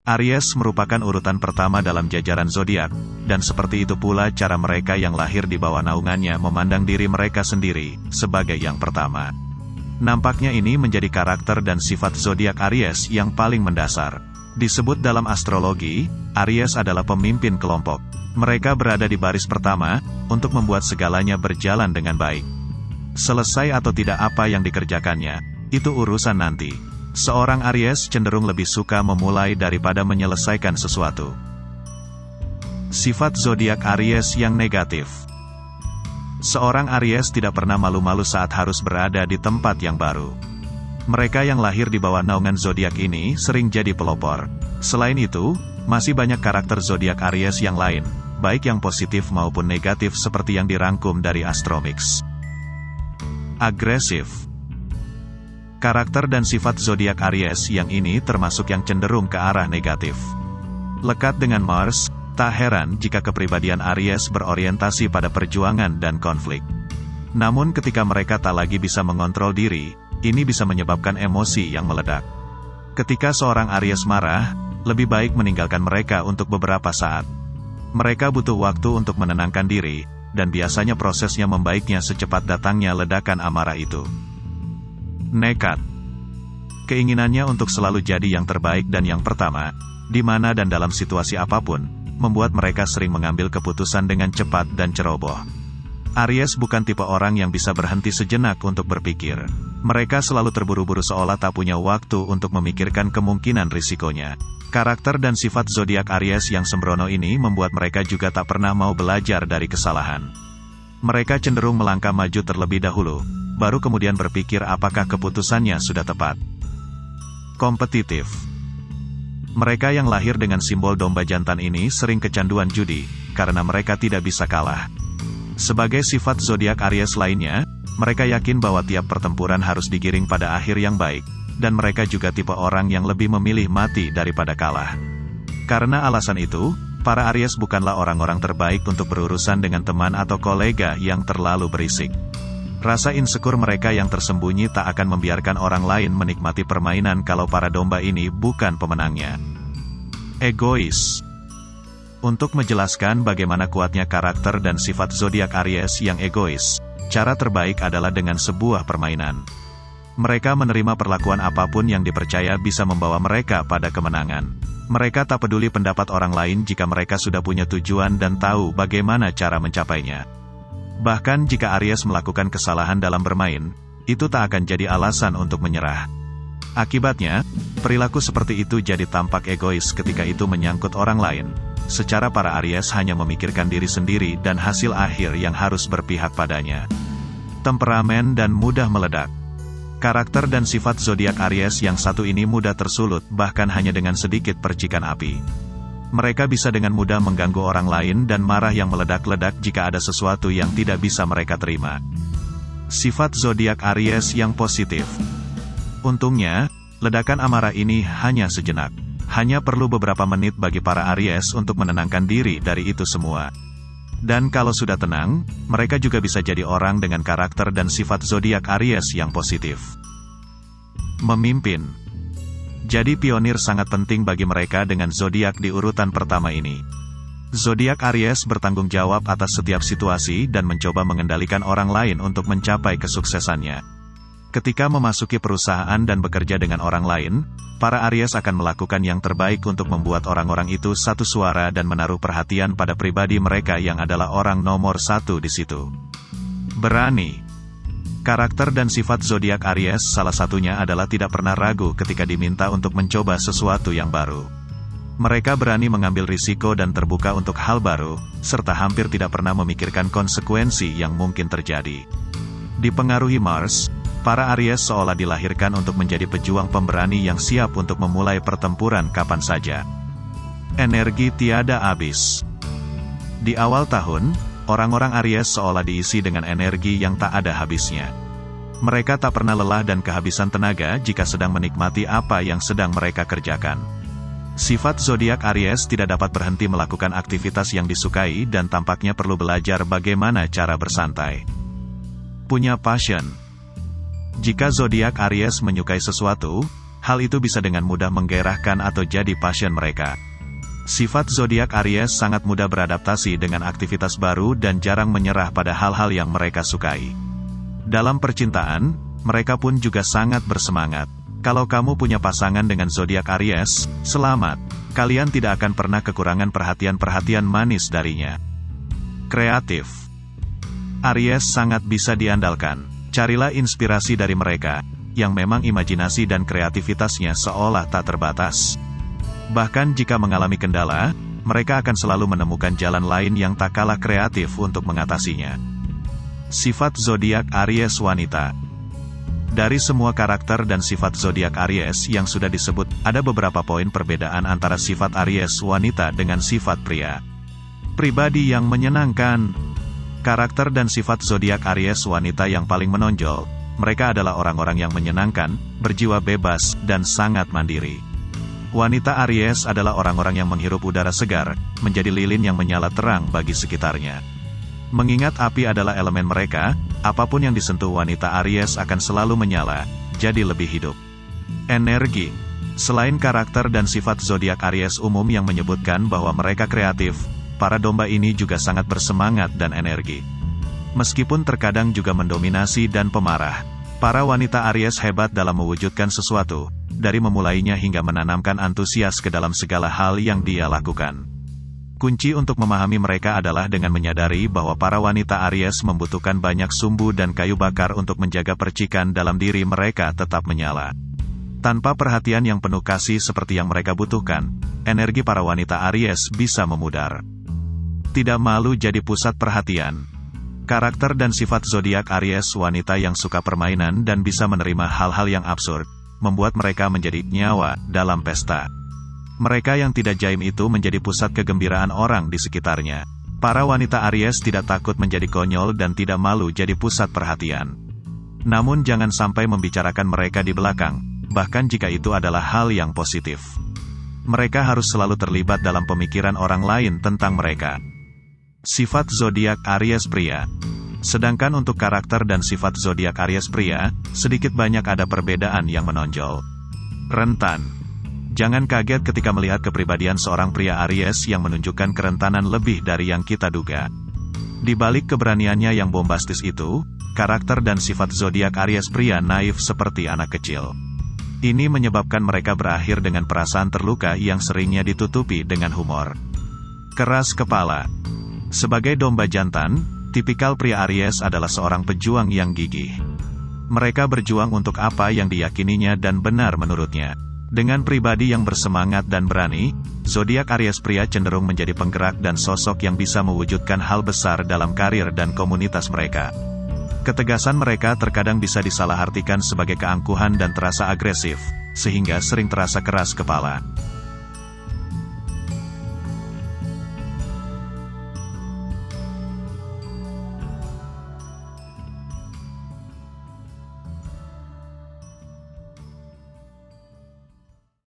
Aries merupakan urutan pertama dalam jajaran zodiak, dan seperti itu pula cara mereka yang lahir di bawah naungannya memandang diri mereka sendiri sebagai yang pertama. Nampaknya ini menjadi karakter dan sifat zodiak Aries yang paling mendasar. Disebut dalam astrologi, Aries adalah pemimpin kelompok. Mereka berada di baris pertama untuk membuat segalanya berjalan dengan baik. Selesai atau tidak apa yang dikerjakannya, itu urusan nanti. Seorang Aries cenderung lebih suka memulai daripada menyelesaikan sesuatu. Sifat zodiak Aries yang negatif. Seorang Aries tidak pernah malu-malu saat harus berada di tempat yang baru. Mereka yang lahir di bawah naungan zodiak ini sering jadi pelopor. Selain itu, masih banyak karakter zodiak Aries yang lain, baik yang positif maupun negatif seperti yang dirangkum dari Astromix. Agresif. Karakter dan sifat zodiak Aries yang ini termasuk yang cenderung ke arah negatif. Lekat dengan Mars, tak heran jika kepribadian Aries berorientasi pada perjuangan dan konflik. Namun ketika mereka tak lagi bisa mengontrol diri, ini bisa menyebabkan emosi yang meledak. Ketika seorang Aries marah, lebih baik meninggalkan mereka untuk beberapa saat. Mereka butuh waktu untuk menenangkan diri, dan biasanya prosesnya membaiknya secepat datangnya ledakan amarah itu. Nekat. Keinginannya untuk selalu jadi yang terbaik dan yang pertama, di mana dan dalam situasi apapun, membuat mereka sering mengambil keputusan dengan cepat dan ceroboh. Aries bukan tipe orang yang bisa berhenti sejenak untuk berpikir. Mereka selalu terburu-buru seolah tak punya waktu untuk memikirkan kemungkinan risikonya. Karakter dan sifat zodiak Aries yang sembrono ini membuat mereka juga tak pernah mau belajar dari kesalahan. Mereka cenderung melangkah maju terlebih dahulu, baru kemudian berpikir apakah keputusannya sudah tepat. Kompetitif. Mereka yang lahir dengan simbol domba jantan ini sering kecanduan judi, karena mereka tidak bisa kalah. Sebagai sifat zodiak Aries lainnya, mereka yakin bahwa tiap pertempuran harus digiring pada akhir yang baik, dan mereka juga tipe orang yang lebih memilih mati daripada kalah. Karena alasan itu, para Aries bukanlah orang-orang terbaik untuk berurusan dengan teman atau kolega yang terlalu berisik. Rasa insecure mereka yang tersembunyi tak akan membiarkan orang lain menikmati permainan kalau para domba ini bukan pemenangnya. Egois. Untuk menjelaskan bagaimana kuatnya karakter dan sifat zodiak Aries yang egois, cara terbaik adalah dengan sebuah permainan. Mereka menerima perlakuan apapun yang dipercaya bisa membawa mereka pada kemenangan. Mereka tak peduli pendapat orang lain jika mereka sudah punya tujuan dan tahu bagaimana cara mencapainya. Bahkan jika Aries melakukan kesalahan dalam bermain, itu tak akan jadi alasan untuk menyerah. Akibatnya, perilaku seperti itu jadi tampak egois ketika itu menyangkut orang lain. Secara para Aries hanya memikirkan diri sendiri dan hasil akhir yang harus berpihak padanya. Temperamen dan mudah meledak. Karakter dan sifat zodiak Aries yang satu ini mudah tersulut bahkan hanya dengan sedikit percikan api. Mereka bisa dengan mudah mengganggu orang lain dan marah yang meledak-ledak jika ada sesuatu yang tidak bisa mereka terima. Sifat zodiak Aries yang positif. Untungnya, ledakan amarah ini hanya sejenak. Hanya perlu beberapa menit bagi para Aries untuk menenangkan diri dari itu semua. Dan kalau sudah tenang, mereka juga bisa jadi orang dengan karakter dan sifat zodiak Aries yang positif. Memimpin. Jadi pionir sangat penting bagi mereka dengan zodiak di urutan pertama ini. Zodiak Aries bertanggung jawab atas setiap situasi dan mencoba mengendalikan orang lain untuk mencapai kesuksesannya. Ketika memasuki perusahaan dan bekerja dengan orang lain, para Aries akan melakukan yang terbaik untuk membuat orang-orang itu satu suara dan menaruh perhatian pada pribadi mereka yang adalah orang nomor satu di situ. Berani. Karakter dan sifat zodiak Aries salah satunya adalah tidak pernah ragu ketika diminta untuk mencoba sesuatu yang baru. Mereka berani mengambil risiko dan terbuka untuk hal baru, serta hampir tidak pernah memikirkan konsekuensi yang mungkin terjadi. Dipengaruhi Mars, para Aries seolah dilahirkan untuk menjadi pejuang pemberani yang siap untuk memulai pertempuran kapan saja. Energi tiada habis. Di awal tahun, orang-orang Aries seolah diisi dengan energi yang tak ada habisnya. Mereka tak pernah lelah dan kehabisan tenaga jika sedang menikmati apa yang sedang mereka kerjakan. Sifat zodiak Aries tidak dapat berhenti melakukan aktivitas yang disukai dan tampaknya perlu belajar bagaimana cara bersantai. Punya passion. Jika zodiak Aries menyukai sesuatu, hal itu bisa dengan mudah menggairahkan atau jadi passion mereka. Sifat zodiak Aries sangat mudah beradaptasi dengan aktivitas baru dan jarang menyerah pada hal-hal yang mereka sukai. Dalam percintaan, mereka pun juga sangat bersemangat. Kalau kamu punya pasangan dengan zodiak Aries, selamat. Kalian tidak akan pernah kekurangan perhatian-perhatian manis darinya. Kreatif. Aries sangat bisa diandalkan. Carilah inspirasi dari mereka, yang memang imajinasi dan kreativitasnya seolah tak terbatas. Bahkan jika mengalami kendala, mereka akan selalu menemukan jalan lain yang tak kalah kreatif untuk mengatasinya. Sifat zodiak Aries wanita. Dari semua karakter dan sifat zodiak Aries yang sudah disebut, ada beberapa poin perbedaan antara sifat Aries wanita dengan sifat pria. Pribadi yang menyenangkan. Karakter dan sifat zodiak Aries wanita yang paling menonjol, mereka adalah orang-orang yang menyenangkan, berjiwa bebas, dan sangat mandiri. Wanita Aries adalah orang-orang yang menghirup udara segar, menjadi lilin yang menyala terang bagi sekitarnya. Mengingat api adalah elemen mereka, apapun yang disentuh wanita Aries akan selalu menyala, jadi lebih hidup. Energi. Selain karakter dan sifat zodiak Aries umum yang menyebutkan bahwa mereka kreatif, para domba ini juga sangat bersemangat dan energi. Meskipun terkadang juga mendominasi dan pemarah, para wanita Aries hebat dalam mewujudkan sesuatu, dari memulainya hingga menanamkan antusias ke dalam segala hal yang dia lakukan. Kunci untuk memahami mereka adalah dengan menyadari bahwa para wanita Aries membutuhkan banyak sumbu dan kayu bakar untuk menjaga percikan dalam diri mereka tetap menyala. Tanpa perhatian yang penuh kasih seperti yang mereka butuhkan, energi para wanita Aries bisa memudar. Tidak malu jadi pusat perhatian. Karakter dan sifat zodiak Aries wanita yang suka permainan dan bisa menerima hal-hal yang absurd, membuat mereka menjadi nyawa dalam pesta. Mereka yang tidak jaim itu menjadi pusat kegembiraan orang di sekitarnya. Para wanita Aries tidak takut menjadi konyol dan tidak malu jadi pusat perhatian. Namun jangan sampai membicarakan mereka di belakang, bahkan jika itu adalah hal yang positif. Mereka harus selalu terlibat dalam pemikiran orang lain tentang mereka. Sifat zodiak Aries pria. Sedangkan untuk karakter dan sifat zodiak Aries pria, sedikit banyak ada perbedaan yang menonjol. Rentan. Jangan kaget ketika melihat kepribadian seorang pria Aries yang menunjukkan kerentanan lebih dari yang kita duga. Di balik keberaniannya yang bombastis itu, karakter dan sifat zodiak Aries pria naif seperti anak kecil. Ini menyebabkan mereka berakhir dengan perasaan terluka yang seringnya ditutupi dengan humor. Keras kepala. Sebagai domba jantan, tipikal pria Aries adalah seorang pejuang yang gigih. Mereka berjuang untuk apa yang diyakininya dan benar menurutnya. Dengan pribadi yang bersemangat dan berani, zodiak Aries pria cenderung menjadi penggerak dan sosok yang bisa mewujudkan hal besar dalam karir dan komunitas mereka. Ketegasan mereka terkadang bisa disalahartikan sebagai keangkuhan dan terasa agresif, sehingga sering terasa keras kepala.